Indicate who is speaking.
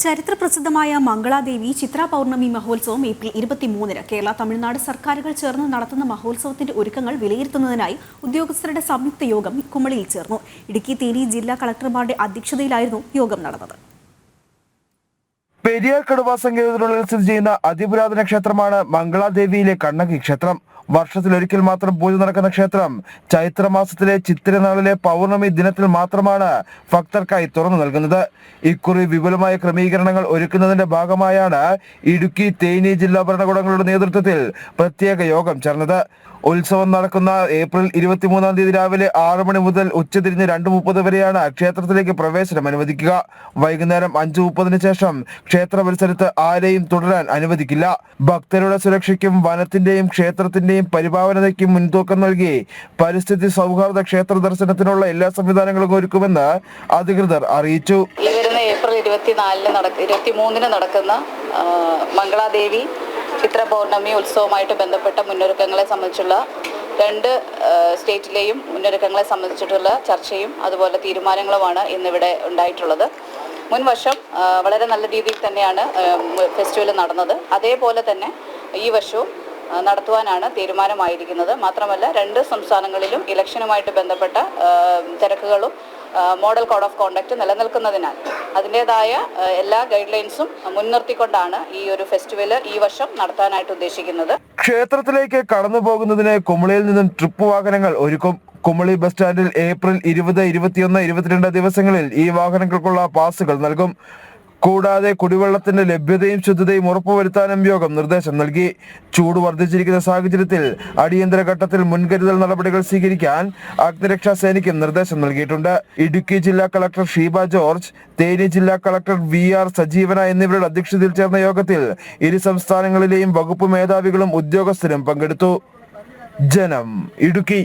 Speaker 1: ചരിത്രപ്രസിദ്ധമായ മംഗളാദേവി ചിത്ര പൗർണമി മഹോത്സവം ഏപ്രിൽ 23-ന് കേരള തമിഴ്നാട് സർക്കാരുകൾ ചേർന്ന് നടത്തുന്ന മഹോത്സവത്തിന്റെ ഒരുക്കങ്ങൾ വിലയിരുത്തുന്നതിനായി ഉദ്യോഗസ്ഥരുടെ സംയുക്ത യോഗം കുമളിയിൽ ചേർന്നു. ഇടുക്കി തേനി ജില്ലാ കളക്ടർമാരുടെ അധ്യക്ഷതയിലായിരുന്നു യോഗം നടന്നത്.
Speaker 2: പെരിയാർ കടുവ സങ്കേതത്തിനുള്ളിൽ സ്ഥിതി ചെയ്യുന്ന അതിപുരാതന ക്ഷേത്രമാണ് മംഗളാദേവിയിലെ കണ്ണകി ക്ഷേത്രം. വർഷത്തിലൊരിക്കൽ മാത്രം പൂജ നടക്കുന്ന ക്ഷേത്രം ചൈത്രമാസത്തിലെ ചിത്തിരനാളിലെ പൗർണമി ദിനത്തിൽ മാത്രമാണ് ഭക്തർക്കായി തുറന്നു നൽകുന്നത്. ഇക്കുറി വിപുലമായ ക്രമീകരണങ്ങൾ ഒരുക്കുന്നതിന്റെ ഭാഗമായാണ് ഇടുക്കി തേനി ജില്ലാ ഭരണകൂടങ്ങളുടെ നേതൃത്വത്തിൽ പ്രത്യേക യോഗം ചേർന്നത്. ഉത്സവം നടക്കുന്ന ഏപ്രിൽ 23-ാം തീയതി രാവിലെ 6 മണി മുതൽ ഉച്ചതിരിഞ്ഞ് 2:30 വരെയാണ് ക്ഷേത്രത്തിലേക്ക് പ്രവേശനം അനുവദിക്കുക. വൈകുന്നേരം 5:30-ന് ശേഷം ക്ഷേത്ര പരിസരത്ത് ആരെയും തുടരാൻ അനുവദിക്കില്ല. ഭക്തരുടെ സുരക്ഷയ്ക്കും വനത്തിന്റെയും ക്ഷേത്രത്തിന്റെയും പരിപാലനയ്ക്കും മുൻതൂക്കം നൽകി പരിസ്ഥിതി സൗഹാർദ്ദ ക്ഷേത്ര ദർശനത്തിനുള്ള എല്ലാ സംവിധാനങ്ങളും ഒരുക്കുമെന്ന് അധികൃതർ അറിയിച്ചു.
Speaker 3: ഏപ്രിൽ 23-ന് നടക്കുന്ന മംഗളാദേവി ചിത്ര പൗർണമി ഉത്സവവുമായിട്ട് ബന്ധപ്പെട്ട മുന്നൊരുക്കങ്ങളെ സംബന്ധിച്ചുള്ള രണ്ട് സ്റ്റേറ്റിലെയും മുന്നൊരുക്കങ്ങളെ സംബന്ധിച്ചിട്ടുള്ള ചർച്ചയും അതുപോലെ തീരുമാനങ്ങളുമാണ് ഇന്നിവിടെ ഉണ്ടായിട്ടുള്ളത്. മുൻ വർഷം വളരെ നല്ല രീതിയിൽ തന്നെയാണ് ഫെസ്റ്റിവൽ നടന്നത്. അതേപോലെ തന്നെ ഈ വർഷവും നടത്തുവാനാണ് തീരുമാനമായിരിക്കുന്നത്. മാത്രമല്ല രണ്ട് സംസ്ഥാനങ്ങളിലും ഇലക്ഷനുമായിട്ട് ബന്ധപ്പെട്ട തിരക്കുകളും മോഡൽ കോഡ് ഓഫ് കോണ്ടക്ട് നിലനിൽക്കുന്നതിനാൽ അതിൻ്റെതായ എല്ലാ ഗൈഡ് ലൈൻസും മുൻനിർത്തിക്കൊണ്ടാണ് ഈ ഒരു ഫെസ്റ്റിവൽ ഈ വർഷം നടത്താനായിട്ട് ഉദ്ദേശിക്കുന്നത്.
Speaker 2: ക്ഷേത്രത്തിലേക്ക് കടന്നു പോകുന്നതിന് കുമളിയിൽ നിന്നും ട്രിപ്പ് വാഹനങ്ങൾ ഒരുക്കും. കുമളി ബസ് സ്റ്റാൻഡിൽ ഏപ്രിൽ 20, 21, 22 ദിവസങ്ങളിൽ ഈ വാഹനങ്ങൾക്കുള്ള പാസുകൾ നൽകും. കൂടാതെ കുടിവെള്ളത്തിന്റെ ലഭ്യതയും ശുദ്ധതയും ഉറപ്പുവരുത്താനും യോഗം നിർദ്ദേശം നൽകി. ചൂട് വർദ്ധിച്ചിരിക്കുന്ന സാഹചര്യത്തിൽ അടിയന്തര ഘട്ടത്തിൽ മുൻകരുതൽ നടപടികൾ സ്വീകരിക്കാൻ അഗ്നിരക്ഷാ സേനയ്ക്കും നിർദ്ദേശം നൽകിയിട്ടുണ്ട്. ഇടുക്കി ജില്ലാ കളക്ടർ ഷീബ ജോർജ്, തേനി ജില്ലാ കളക്ടർ VR സജീവന എന്നിവരുടെ അധ്യക്ഷതയിൽ ചേർന്ന യോഗത്തിൽ ഇരു സംസ്ഥാനങ്ങളിലെയും വകുപ്പ് മേധാവികളും ഉദ്യോഗസ്ഥരും പങ്കെടുത്തു. ജനം, ഇടുക്കി.